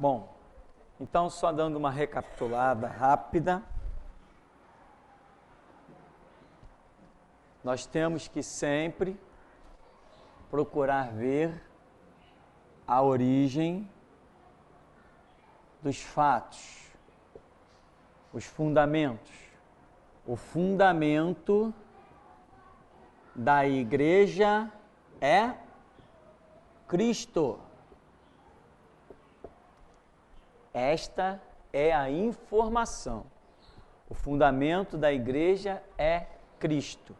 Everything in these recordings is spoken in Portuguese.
Bom, então só dando uma recapitulada rápida, nós temos que sempre procurar ver a origem dos fatos, os fundamentos. O fundamento da igreja é Cristo. Esta é a informação. O fundamento da igreja é Cristo.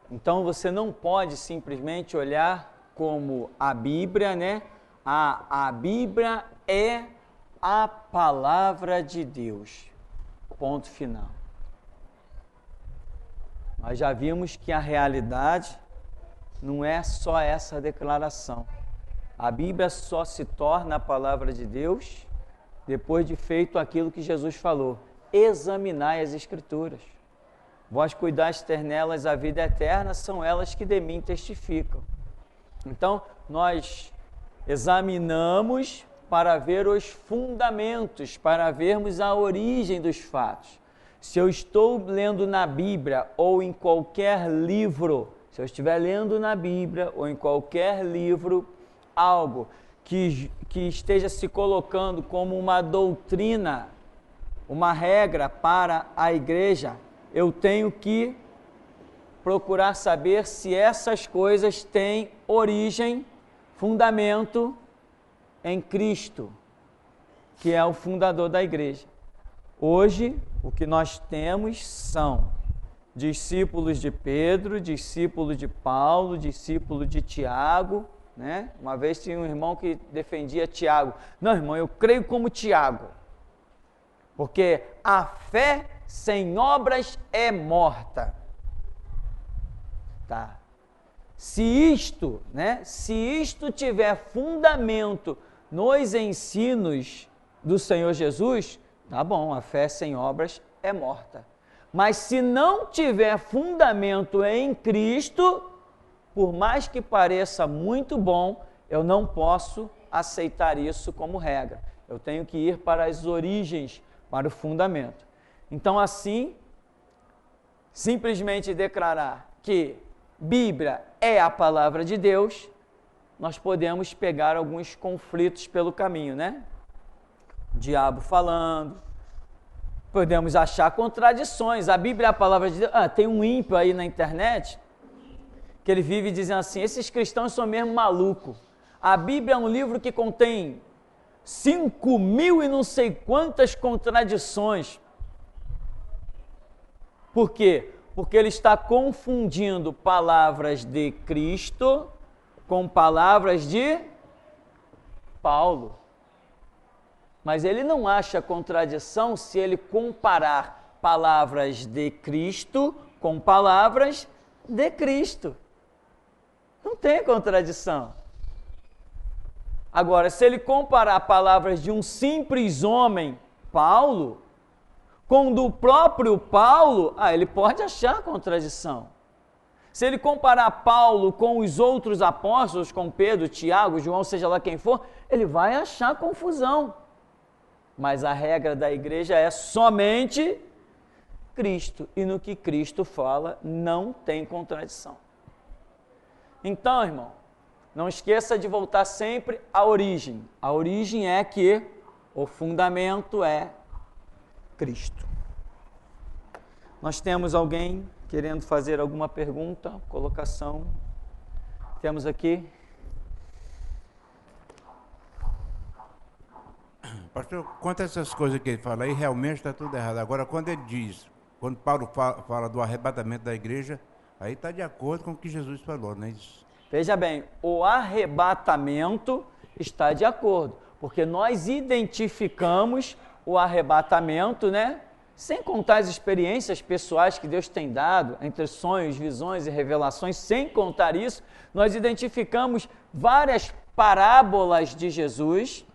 Então você não pode simplesmente olhar como a Bíblia, né? A Bíblia é a palavra de Deus. Ponto final. Nós já vimos que a realidade não é só essa declaração. A Bíblia só se torna a palavra de Deus depois de feito aquilo que Jesus falou: examinai as Escrituras. Vós cuidastes nelas a vida eterna, são elas que de mim testificam. Então, nós examinamos para ver os fundamentos, para vermos a origem dos fatos. Se eu estou lendo na Bíblia ou em qualquer livro, se eu estiver lendo na Bíblia ou em qualquer livro algo que esteja se colocando como uma doutrina, uma regra para a igreja, eu tenho que procurar saber se essas coisas têm origem, fundamento em Cristo, que é o fundador da igreja. Hoje, o que nós temos são discípulos de Pedro, discípulos de Paulo, discípulos de Tiago, né? Uma vez tinha um irmão que defendia Tiago. Não, irmão, eu creio como Tiago, porque a fé sem obras é morta. Tá? Se isto tiver fundamento nos ensinos do Senhor Jesus, tá bom, a fé sem obras é morta. Mas se não tiver fundamento em Cristo, por mais que pareça muito bom, eu não posso aceitar isso como regra. Eu tenho que ir para as origens, para o fundamento. Então, assim, simplesmente declarar que Bíblia é a palavra de Deus, nós podemos pegar alguns conflitos pelo caminho, né? O diabo falando, podemos achar contradições. A Bíblia é a palavra de Deus. Tem um ímpio aí na internet que ele vive dizendo assim: esses cristãos são mesmo malucos. A Bíblia é um livro que contém 5.000 e não sei quantas contradições. Por quê? Porque ele está confundindo palavras de Cristo com palavras de Paulo. Mas ele não acha contradição se ele comparar palavras de Cristo com palavras de Cristo. Não tem contradição. Agora, se ele comparar palavras de um simples homem, Paulo, com do próprio Paulo, ele pode achar contradição. Se ele comparar Paulo com os outros apóstolos, com Pedro, Tiago, João, seja lá quem for, ele vai achar confusão. Mas a regra da igreja é somente Cristo. E no que Cristo fala, não tem contradição. Então, irmão, não esqueça de voltar sempre à origem. A origem é que o fundamento é Cristo. Nós temos alguém querendo fazer alguma pergunta, colocação? Temos aqui. Pastor, quanto a essas coisas que ele fala aí, realmente está tudo errado. Agora, quando ele diz, quando Paulo fala do arrebatamento da igreja, aí está de acordo com o que Jesus falou, não é isso? Veja bem, o arrebatamento está de acordo, porque nós identificamos o arrebatamento, né? Sem contar as experiências pessoais que Deus tem dado, entre sonhos, visões e revelações, sem contar isso, nós identificamos várias parábolas de Jesus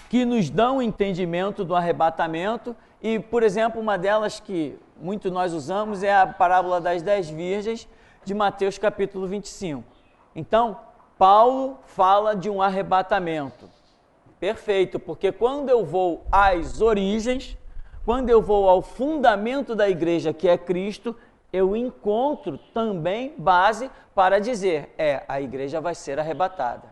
que nos dão o entendimento do arrebatamento. E, por exemplo, uma delas que muito nós usamos é a parábola das 10 virgens de Mateus capítulo 25. Então, Paulo fala de um arrebatamento. Perfeito, porque quando eu vou às origens, quando eu vou ao fundamento da igreja, que é Cristo, eu encontro também base para dizer, a igreja vai ser arrebatada.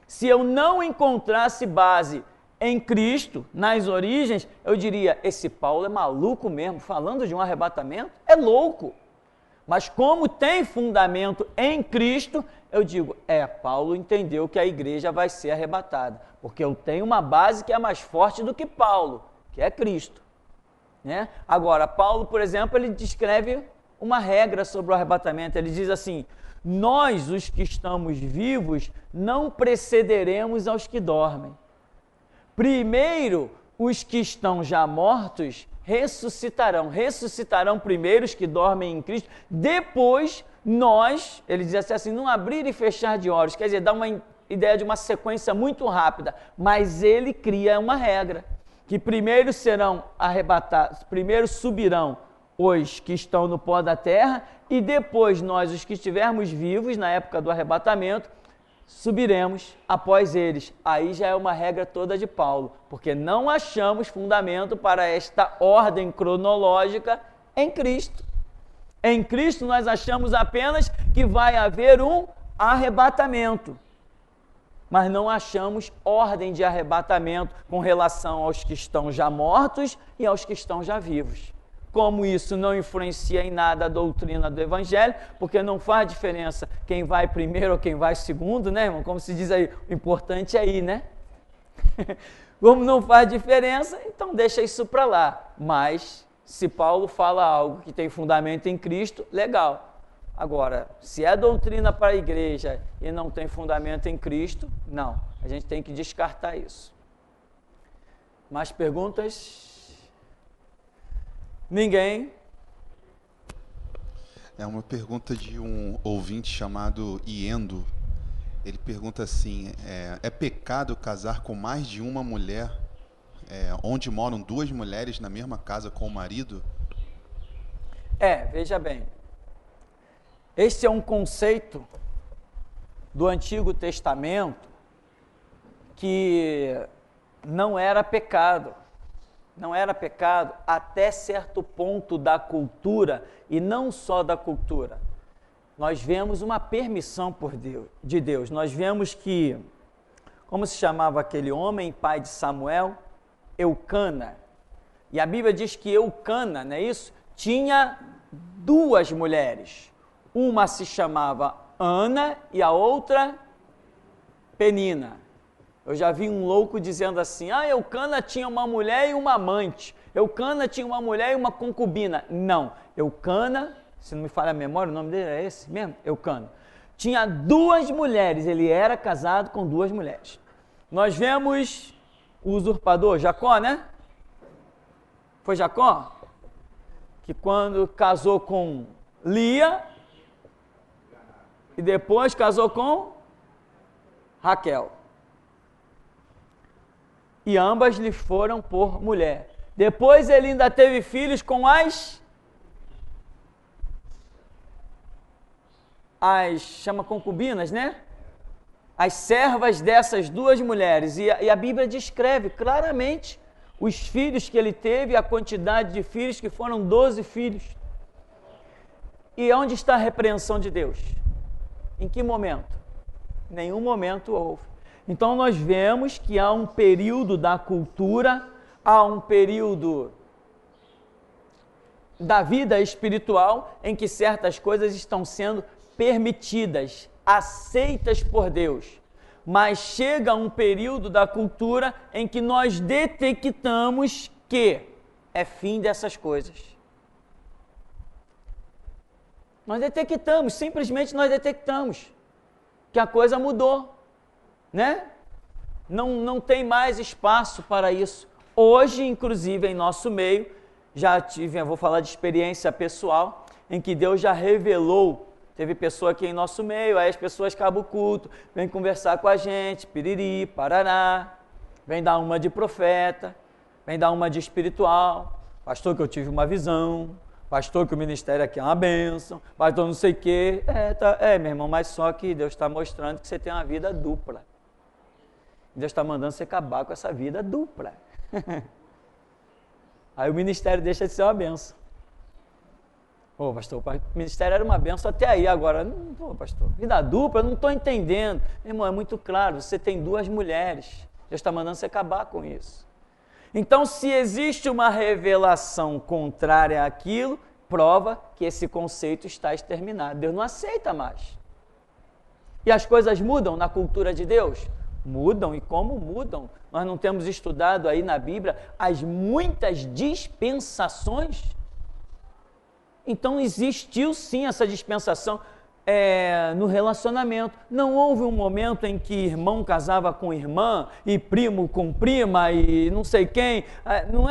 Se eu não encontrasse base em Cristo, nas origens, eu diria, esse Paulo é maluco mesmo, falando de um arrebatamento, é louco. Mas como tem fundamento em Cristo, eu digo, Paulo entendeu que a igreja vai ser arrebatada, porque eu tenho uma base que é mais forte do que Paulo, que é Cristo. Né? Agora, Paulo, por exemplo, ele descreve uma regra sobre o arrebatamento, ele diz assim, nós, os que estamos vivos, não precederemos aos que dormem. Primeiro, os que estão já mortos ressuscitarão primeiro os que dormem em Cristo, depois nós, ele diz assim, não abrir e fechar de olhos, quer dizer, dá uma ideia de uma sequência muito rápida, mas ele cria uma regra, que primeiro serão arrebatados, primeiro subirão os que estão no pó da terra, e depois nós, os que estivermos vivos na época do arrebatamento, subiremos após eles. Aí já é uma regra toda de Paulo, porque não achamos fundamento para esta ordem cronológica em Cristo. Em Cristo nós achamos apenas que vai haver um arrebatamento, mas não achamos ordem de arrebatamento com relação aos que estão já mortos e aos que estão já vivos. Como isso não influencia em nada a doutrina do Evangelho, porque não faz diferença quem vai primeiro ou quem vai segundo, né, irmão? Como se diz aí, o importante é ir, né? Como não faz diferença, então deixa isso para lá. Mas, se Paulo fala algo que tem fundamento em Cristo, legal. Agora, se é doutrina para a igreja e não tem fundamento em Cristo, não. A gente tem que descartar isso. Mais perguntas? Ninguém? É uma pergunta de um ouvinte chamado Iendo. Ele pergunta assim, é pecado casar com mais de uma mulher, onde moram duas mulheres na mesma casa com o marido? Veja bem, este é um conceito do Antigo Testamento que não era pecado. Não era pecado até certo ponto da cultura, e não só da cultura. Nós vemos uma permissão de Deus. Nós vemos que, como se chamava aquele homem, pai de Samuel? Eucana. E a Bíblia diz que Eucana, não é isso? Tinha duas mulheres. Uma se chamava Ana e a outra Penina. Eu já vi um louco dizendo assim, Eucana tinha uma mulher e uma amante, Eucana tinha uma mulher e uma concubina. Não, Eucana, se não me falha a memória, o nome dele é esse mesmo? Eucana. Tinha duas mulheres, ele era casado com duas mulheres. Nós vemos o usurpador, Jacó, né? Foi Jacó? Que quando casou com Lia, e depois casou com Raquel. E ambas lhe foram por mulher. Depois ele ainda teve filhos com as chama concubinas, né? As servas dessas duas mulheres. E a Bíblia descreve claramente os filhos que ele teve, a quantidade de filhos, que foram 12 filhos. E onde está a repreensão de Deus? Em que momento? Nenhum momento houve. Então nós vemos que há um período da cultura, há um período da vida espiritual em que certas coisas estão sendo permitidas, aceitas por Deus. Mas chega um período da cultura em que nós detectamos que é fim dessas coisas. Nós detectamos, simplesmente nós detectamos que a coisa mudou. Né? Não tem mais espaço para isso. Hoje, inclusive, em nosso meio, eu vou falar de experiência pessoal, em que Deus já revelou, teve pessoa aqui em nosso meio, aí as pessoas acabam o culto, vêm conversar com a gente, piriri, parará, vem dar uma de profeta, vem dar uma de espiritual, pastor, que eu tive uma visão, pastor, que o ministério aqui é uma bênção, pastor, não sei o quê. Meu irmão, mas só que Deus está mostrando que você tem uma vida dupla. Deus está mandando você acabar com essa vida dupla. Aí o ministério deixa de ser uma benção. Ô, pastor, o ministério era uma benção até aí, agora, pô, pastor, vida dupla, eu não estou entendendo. Irmão, é muito claro, você tem 2 mulheres, Deus está mandando você acabar com isso. Então, se existe uma revelação contrária àquilo, prova que esse conceito está exterminado. Deus não aceita mais. E as coisas mudam na cultura de Deus? Mudam, e como mudam? Nós não temos estudado aí na Bíblia as muitas dispensações? Então existiu sim essa dispensação no relacionamento. Não houve um momento em que irmão casava com irmã, e primo com prima, e não sei quem.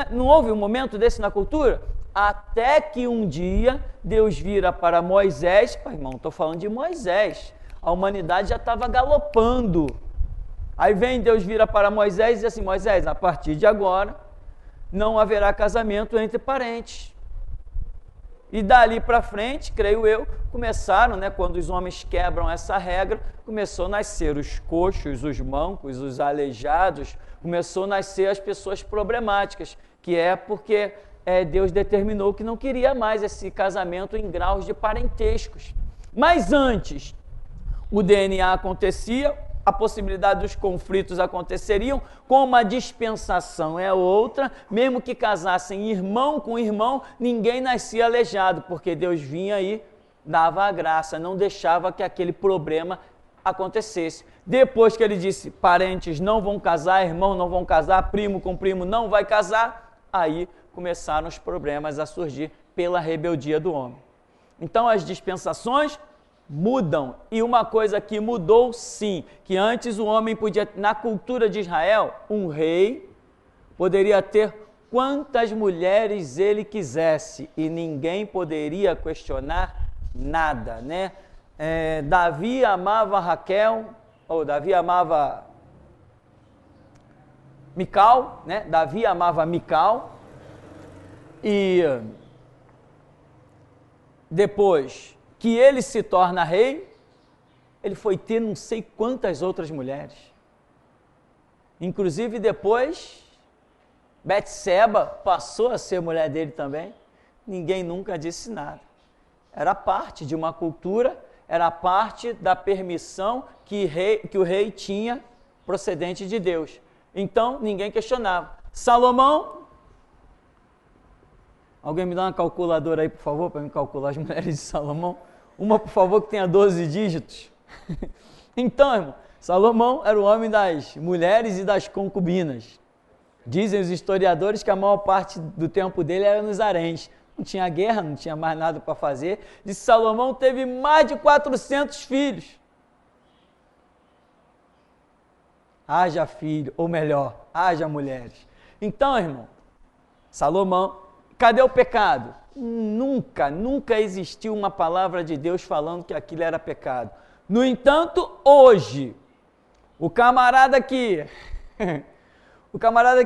Não houve um momento desse na cultura? Até que um dia Deus vira para Moisés, irmão, estou falando de Moisés, a humanidade já estava galopando. Aí vem Deus vira para Moisés e diz assim: Moisés, a partir de agora não haverá casamento entre parentes. E dali para frente, creio eu, começaram, quando os homens quebram essa regra, começou a nascer os coxos, os mancos, os aleijados, começou a nascer as pessoas problemáticas, que é porque Deus determinou que não queria mais esse casamento em graus de parentescos. Mas antes, o DNA acontecia, a possibilidade dos conflitos aconteceriam, como a dispensação é outra, mesmo que casassem irmão com irmão, ninguém nascia aleijado, porque Deus vinha e dava a graça, não deixava que aquele problema acontecesse. Depois que ele disse, parentes não vão casar, irmão não vão casar, primo com primo não vai casar, aí começaram os problemas a surgir pela rebeldia do homem. Então as dispensações mudam, e uma coisa que mudou sim, que antes o homem podia, na cultura de Israel, um rei poderia ter quantas mulheres ele quisesse e ninguém poderia questionar nada, Davi amava Raquel, ou Davi amava Mical, Davi amava Mical, e depois que ele se torna rei, ele foi ter não sei quantas outras mulheres. Inclusive depois, Betseba passou a ser mulher dele também. Ninguém nunca disse nada. Era parte de uma cultura, era parte da permissão que o rei tinha procedente de Deus. Então, ninguém questionava. Salomão, alguém me dá uma calculadora aí, por favor, para me calcular as mulheres de Salomão? Uma, por favor, que tenha 12 dígitos. Então, irmão, Salomão era o homem das mulheres e das concubinas. Dizem os historiadores que a maior parte do tempo dele era nos haréns. Não tinha guerra, não tinha mais nada para fazer. Diz que Salomão teve mais de 400 filhos. Haja filho, ou melhor, haja mulheres. Então, irmão, Salomão, cadê o pecado? Nunca existiu uma palavra de Deus falando que aquilo era pecado. No entanto, hoje, o camarada que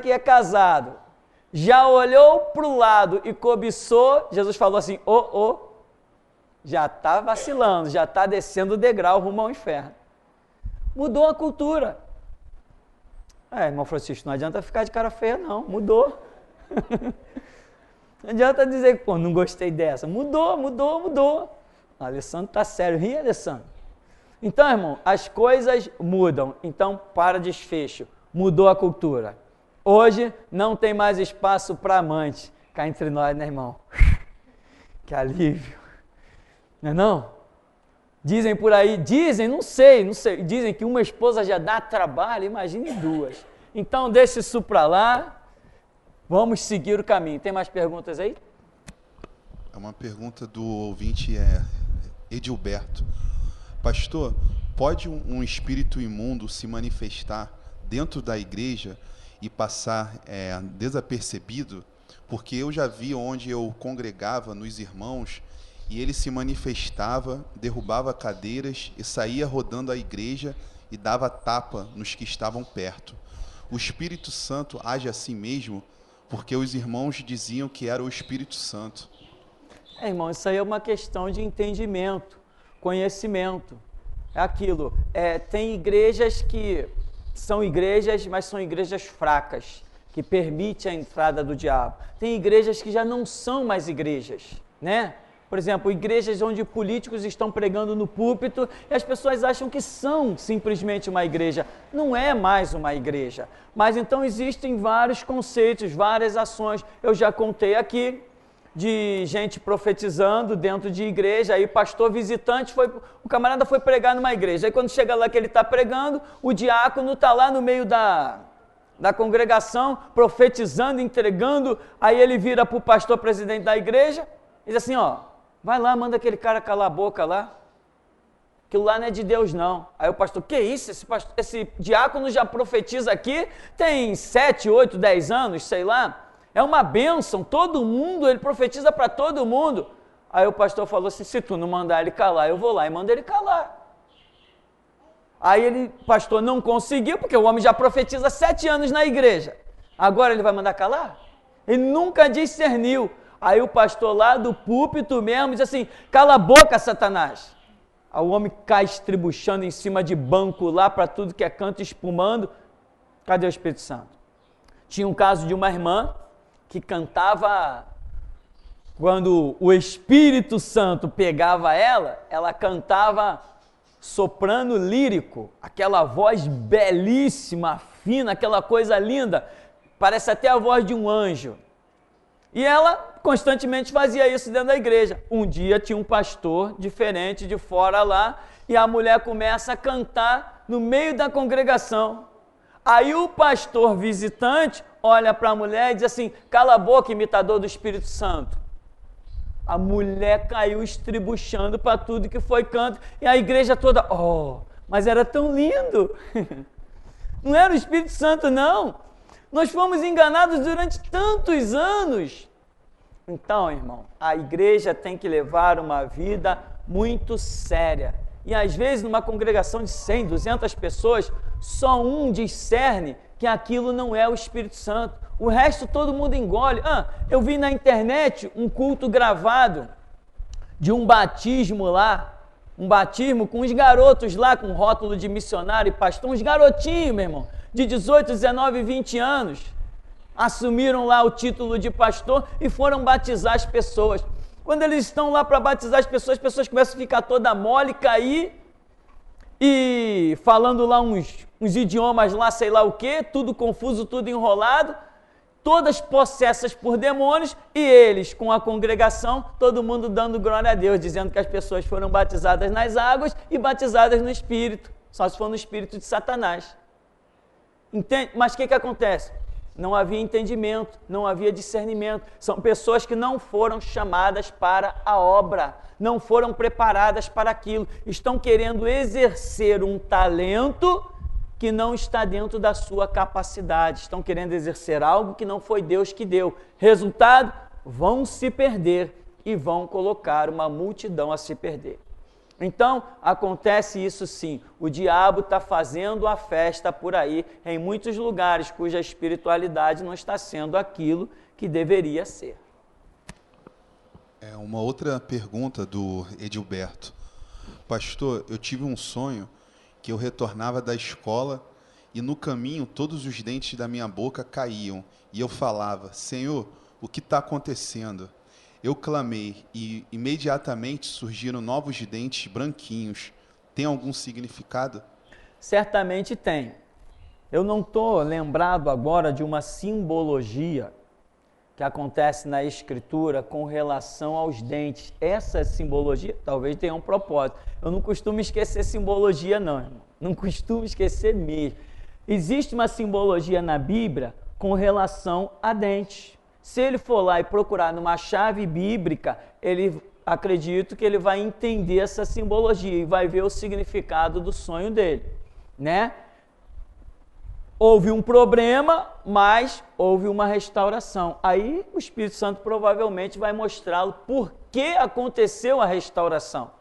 é casado, já olhou para o lado e cobiçou, Jesus falou assim, já está vacilando, já está descendo o degrau rumo ao inferno. Mudou a cultura. Irmão Francisco, não adianta ficar de cara feia não, mudou. Não adianta dizer que, não gostei dessa. Mudou. O Alessandro está sério. Ri, Alessandro. Então, irmão, as coisas mudam. Então, para desfecho, mudou a cultura. Hoje, não tem mais espaço para amante. Cá entre nós, irmão? Que alívio. Não é não? Dizem por aí, não sei. Dizem que uma esposa já dá trabalho, imagine 2. Então, deixa isso para lá. Vamos seguir o caminho. Tem mais perguntas aí? É uma pergunta do ouvinte Edilberto. Pastor, pode um espírito imundo se manifestar dentro da igreja e passar desapercebido? Porque eu já vi onde eu congregava nos irmãos e ele se manifestava, derrubava cadeiras e saía rodando a igreja e dava tapa nos que estavam perto. O Espírito Santo age assim mesmo? Porque os irmãos diziam que era o Espírito Santo. Irmão, isso aí é uma questão de entendimento, conhecimento. É aquilo. Tem igrejas que são igrejas, mas são igrejas fracas, que permitem a entrada do diabo. Tem igrejas que já não são mais igrejas, né? Por exemplo, igrejas onde políticos estão pregando no púlpito e as pessoas acham que são simplesmente uma igreja. Não é mais uma igreja. Mas então existem vários conceitos, várias ações. Eu já contei aqui de gente profetizando dentro de igreja, aí pastor visitante, o camarada foi pregar numa igreja. Aí quando chega lá que ele está pregando, o diácono está lá no meio da congregação, profetizando, entregando. Aí ele vira para o pastor presidente da igreja e diz assim, ó, vai lá, manda aquele cara calar a boca lá. Aquilo lá não é de Deus, não. Aí o pastor, que isso? Esse diácono já profetiza aqui, tem 7, 8, 10 anos, sei lá. É uma bênção, todo mundo, ele profetiza para todo mundo. Aí o pastor falou assim, se tu não mandar ele calar, eu vou lá e mando ele calar. Aí o pastor não conseguiu, porque o homem já profetiza 7 anos na igreja. Agora ele vai mandar calar? Ele nunca discerniu. Aí o pastor lá do púlpito mesmo diz assim, cala a boca, Satanás. Aí o homem cai estribuchando em cima de banco lá para tudo que é canto, espumando. Cadê o Espírito Santo? Tinha um caso de uma irmã que cantava, quando o Espírito Santo pegava ela cantava soprano lírico, aquela voz belíssima, fina, aquela coisa linda, parece até a voz de um anjo. E ela constantemente fazia isso dentro da igreja. Um dia tinha um pastor diferente de fora lá, e a mulher começa a cantar no meio da congregação. Aí o pastor visitante olha para a mulher e diz assim, cala a boca, imitador do Espírito Santo. A mulher caiu estribuchando para tudo que foi canto, e a igreja toda, oh, mas era tão lindo. Não era o Espírito Santo, não. Nós fomos enganados durante tantos anos. Então, irmão, a igreja tem que levar uma vida muito séria. E às vezes, numa congregação de 100, 200 pessoas, só um discerne que aquilo não é o Espírito Santo. O resto todo mundo engole. Eu vi na internet um culto gravado de um batismo lá, um batismo com uns garotos lá, com rótulo de missionário e pastor, uns garotinhos, meu irmão, de 18, 19, 20 anos, assumiram lá o título de pastor e foram batizar as pessoas. Quando eles estão lá para batizar as pessoas começam a ficar toda mole, cair, e falando lá uns idiomas lá, sei lá o que, tudo confuso, tudo enrolado, todas possessas por demônios, e eles com a congregação, todo mundo dando glória a Deus, dizendo que as pessoas foram batizadas nas águas e batizadas no Espírito, só se for no Espírito de Satanás. Entende? Mas o que acontece? Não havia entendimento, não havia discernimento. São pessoas que não foram chamadas para a obra, não foram preparadas para aquilo. Estão querendo exercer um talento que não está dentro da sua capacidade. Estão querendo exercer algo que não foi Deus que deu. Resultado, vão se perder e vão colocar uma multidão a se perder. Então, acontece isso sim, o diabo está fazendo a festa por aí, em muitos lugares cuja espiritualidade não está sendo aquilo que deveria ser. Uma outra pergunta do Edilberto. Pastor, eu tive um sonho que eu retornava da escola e no caminho todos os dentes da minha boca caíam e eu falava, Senhor, o que está acontecendo? Eu clamei e imediatamente surgiram novos dentes branquinhos. Tem algum significado? Certamente tem. Eu não estou lembrado agora de uma simbologia que acontece na Escritura com relação aos dentes. Essa simbologia talvez tenha um propósito. Eu não costumo esquecer simbologia não, irmão. Não costumo esquecer mesmo. Existe uma simbologia na Bíblia com relação a dentes. Se ele for lá e procurar numa chave bíblica, acredito que ele vai entender essa simbologia e vai ver o significado do sonho dele, né? Houve um problema, mas houve uma restauração. Aí o Espírito Santo provavelmente vai mostrá-lo por que aconteceu a restauração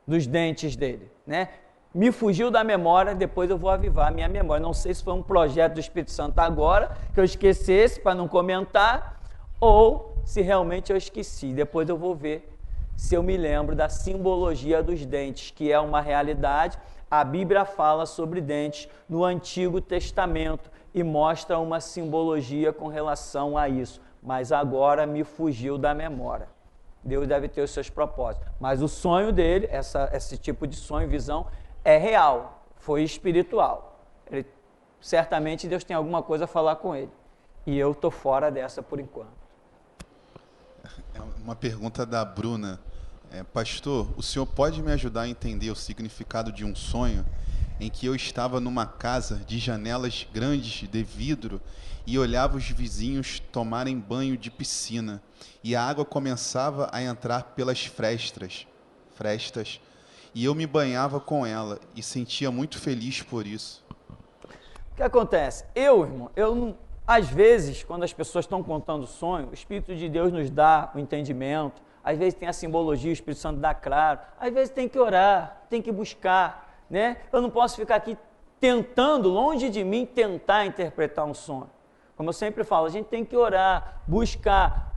dos dentes dele, né? Me fugiu da memória, depois eu vou avivar a minha memória. Não sei se foi um projeto do Espírito Santo agora, que eu esquecesse para não comentar, ou se realmente eu esqueci. Depois eu vou ver se eu me lembro da simbologia dos dentes, que é uma realidade. A Bíblia fala sobre dentes no Antigo Testamento e mostra uma simbologia com relação a isso, mas agora me fugiu da memória. Deus deve ter os seus propósitos, mas o sonho dele, esse tipo de sonho, visão, é real, foi espiritual. Certamente Deus tem alguma coisa a falar com ele, e eu estou fora dessa por enquanto. Uma pergunta da Bruna. Pastor, o senhor pode me ajudar a entender o significado de um sonho em que eu estava numa casa de janelas grandes de vidro e olhava os vizinhos tomarem banho de piscina e a água começava a entrar pelas frestas e eu me banhava com ela e sentia muito feliz por isso. O que acontece? Irmão, às vezes, quando as pessoas estão contando sonho, o Espírito de Deus nos dá o entendimento, às vezes tem a simbologia, o Espírito Santo dá claro, às vezes tem que orar, tem que buscar, né? Eu não posso ficar aqui tentando, longe de mim, tentar interpretar um sonho. Como eu sempre falo, a gente tem que orar, buscar.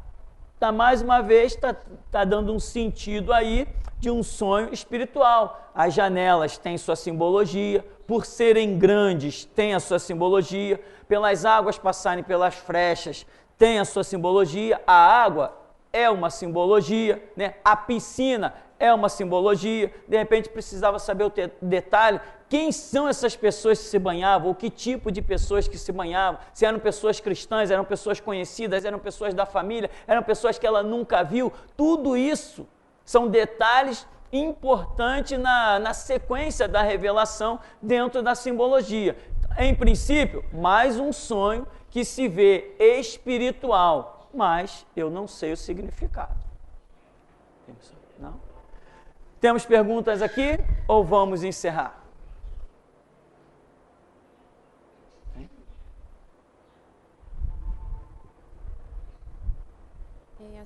Mais uma vez, está dando um sentido aí de um sonho espiritual. As janelas têm sua simbologia, por serem grandes, tem a sua simbologia, pelas águas passarem pelas frechas, tem a sua simbologia, a água é uma simbologia, né? A piscina é uma simbologia. De repente precisava saber o detalhe, quem são essas pessoas que se banhavam, ou que tipo de pessoas que se banhavam, se eram pessoas cristãs, eram pessoas conhecidas, eram pessoas da família, eram pessoas que ela nunca viu. Tudo isso são detalhes importantes na sequência da revelação dentro da simbologia. Em princípio, mais um sonho que se vê espiritual, mas eu não sei o significado. Não? Temos perguntas aqui ou vamos encerrar?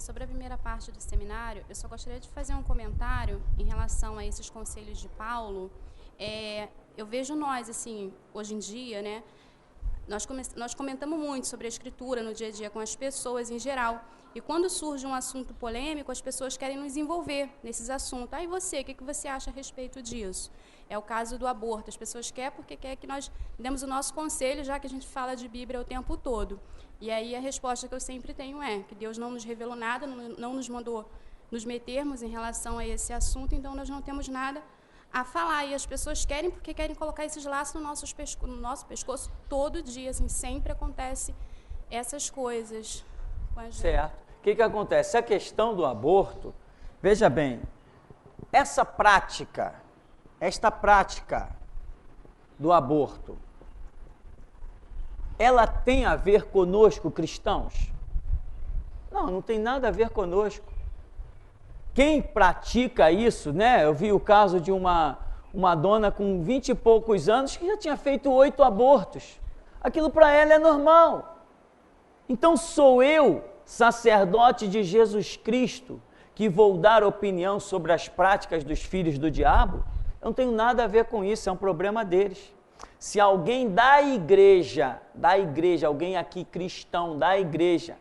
Sobre a primeira parte do seminário, eu só gostaria de fazer um comentário em relação a esses conselhos de Paulo. Eu vejo nós, assim, hoje em dia, né, nós comentamos muito sobre a Escritura no dia a dia com as pessoas em geral. E quando surge um assunto polêmico, as pessoas querem nos envolver nesses assuntos. E você, o que você acha a respeito disso? É o caso do aborto. As pessoas querem porque querem que nós demos o nosso conselho, já que a gente fala de Bíblia o tempo todo. E aí a resposta que eu sempre tenho é que Deus não nos revelou nada, não nos mandou nos metermos em relação a esse assunto, então nós não temos nada a falar. E as pessoas querem porque querem colocar esses laços no nosso pescoço todo dia. Assim, sempre acontece essas coisas com a gente. Certo. O que acontece? A questão do aborto, veja bem, esta prática do aborto, ela tem a ver conosco, cristãos? Não tem nada a ver conosco. Quem pratica isso, né? Eu vi o caso de uma dona com 20 e poucos anos que já tinha feito 8 abortos. Aquilo para ela é normal. Então sou eu, sacerdote de Jesus Cristo, que vou dar opinião sobre as práticas dos filhos do diabo? Eu não tenho nada a ver com isso, é um problema deles. Se alguém da igreja, alguém aqui cristão da igreja,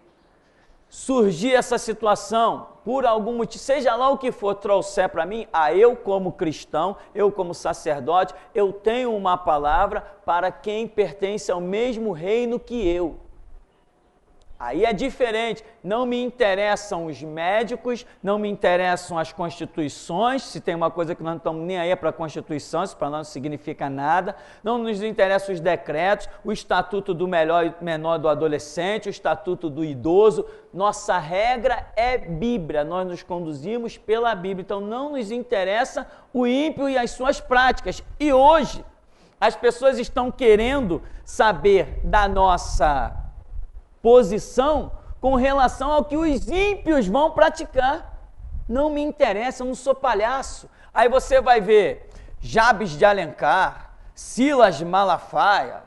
surgir essa situação, por algum motivo, seja lá o que for, trouxer para mim, eu como cristão, eu como sacerdote, eu tenho uma palavra para quem pertence ao mesmo reino que eu. Aí é diferente, não me interessam os médicos, não me interessam as constituições, se tem uma coisa que nós não estamos nem aí para a Constituição, isso para nós não significa nada, não nos interessam os decretos, o estatuto do menor do adolescente, o estatuto do idoso, nossa regra é Bíblia, nós nos conduzimos pela Bíblia, então não nos interessa o ímpio e as suas práticas. E hoje, as pessoas estão querendo saber da nossa posição com relação ao que os ímpios vão praticar. Não me interessa, eu não sou palhaço. Aí você vai ver Jabes de Alencar, Silas Malafaia,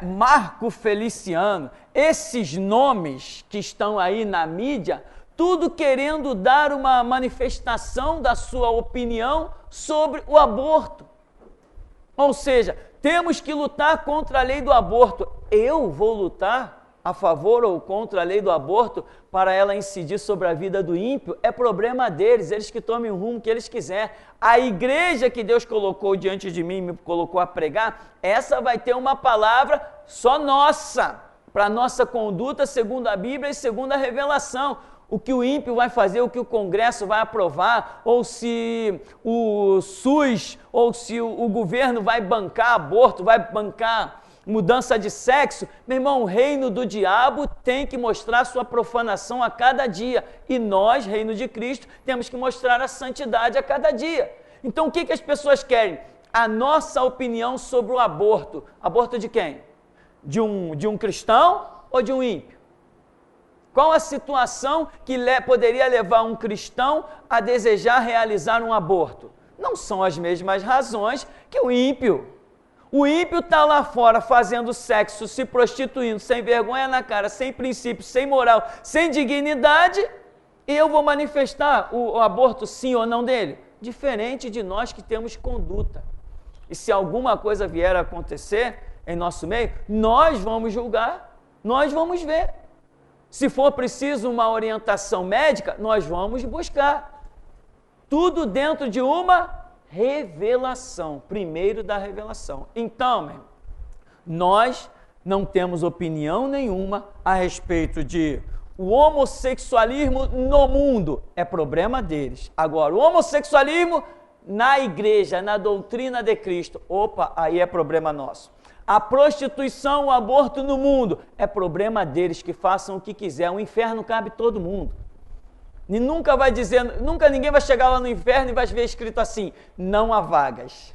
Marco Feliciano, esses nomes que estão aí na mídia, tudo querendo dar uma manifestação da sua opinião sobre o aborto. Ou seja, temos que lutar contra a lei do aborto. Eu vou lutar a favor ou contra a lei do aborto para ela incidir sobre a vida do ímpio, é problema deles, eles que tomem o rumo que eles quiserem. A igreja que Deus colocou diante de mim, me colocou a pregar, essa vai ter uma palavra só nossa, para a nossa conduta segundo a Bíblia e segundo a revelação. O que o ímpio vai fazer, o que o Congresso vai aprovar, ou se o SUS, ou se o governo vai bancar aborto, vai bancar mudança de sexo, meu irmão, o reino do diabo tem que mostrar sua profanação a cada dia, e nós, reino de Cristo, temos que mostrar a santidade a cada dia. Então o que as pessoas querem? A nossa opinião sobre o aborto. Aborto de quem? De um cristão ou de um ímpio? Qual a situação que poderia levar um cristão a desejar realizar um aborto? Não são as mesmas razões que o ímpio. O ímpio está lá fora fazendo sexo, se prostituindo, sem vergonha na cara, sem princípio, sem moral, sem dignidade, e eu vou manifestar o aborto sim ou não dele? Diferente de nós que temos conduta. E se alguma coisa vier a acontecer em nosso meio, nós vamos julgar, nós vamos ver. Se for preciso uma orientação médica, nós vamos buscar. Tudo dentro de uma revelação, primeiro da revelação. Então, meu irmão, nós não temos opinião nenhuma a respeito de o homossexualismo no mundo, é problema deles. Agora, o homossexualismo na igreja, na doutrina de Cristo, opa, aí é problema nosso. A prostituição, o aborto no mundo, é problema deles, que façam o que quiser. O inferno cabe todo mundo. E nunca ninguém vai chegar lá no inferno e vai ver escrito assim, não há vagas.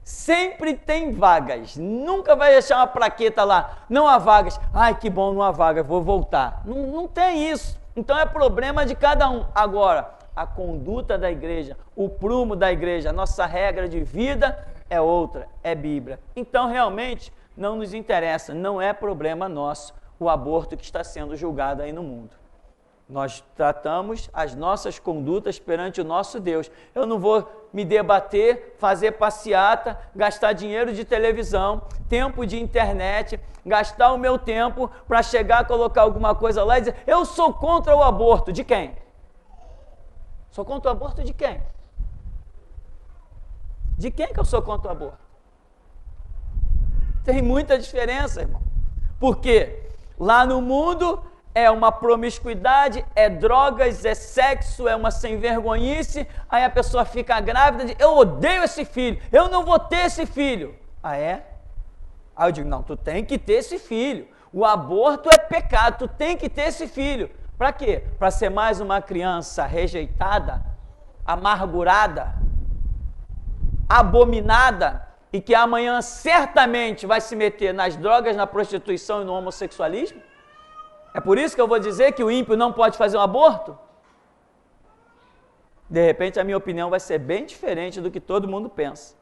Sempre tem vagas. Nunca vai deixar uma plaqueta lá, não há vagas. Ai, que bom, não há vagas, vou voltar. Não tem isso. Então é problema de cada um. Agora, a conduta da igreja, o prumo da igreja, a nossa regra de vida é outra, é Bíblia. Então, realmente, não nos interessa, não é problema nosso o aborto que está sendo julgado aí no mundo. Nós tratamos as nossas condutas perante o nosso Deus. Eu não vou me debater, fazer passeata, gastar dinheiro de televisão, tempo de internet, gastar o meu tempo para chegar a colocar alguma coisa lá e dizer, eu sou contra o aborto. De quem? Sou contra o aborto de quem? De quem que eu sou contra o aborto? Tem muita diferença, irmão. Porque lá no mundo é uma promiscuidade, é drogas, é sexo, é uma sem-vergonhice, aí a pessoa fica grávida e diz, eu odeio esse filho, eu não vou ter esse filho. Ah, é? Aí eu digo, não, tu tem que ter esse filho. O aborto é pecado, tu tem que ter esse filho. Para quê? Para ser mais uma criança rejeitada, amargurada, abominada, e que amanhã certamente vai se meter nas drogas, na prostituição e no homossexualismo? É por isso que eu vou dizer que o ímpio não pode fazer um aborto? De repente a minha opinião vai ser bem diferente do que todo mundo pensa.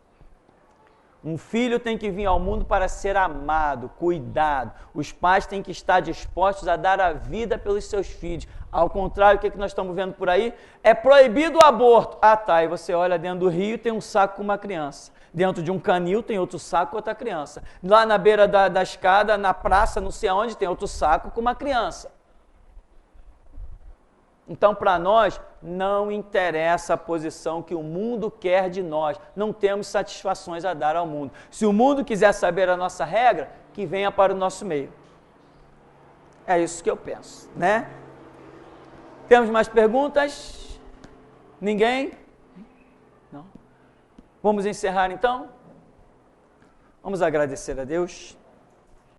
Um filho tem que vir ao mundo para ser amado, cuidado. Os pais têm que estar dispostos a dar a vida pelos seus filhos. Ao contrário, o que nós estamos vendo por aí? É proibido o aborto. Ah, tá, e você olha dentro do rio, tem um saco com uma criança. Dentro de um canil tem outro saco com outra criança. Lá na beira da escada, na praça, não sei aonde, tem outro saco com uma criança. Então, para nós, não interessa a posição que o mundo quer de nós. Não temos satisfações a dar ao mundo. Se o mundo quiser saber a nossa regra, que venha para o nosso meio. É isso que eu penso, né? Temos mais perguntas? Ninguém? Não? Vamos encerrar então? Vamos agradecer a Deus.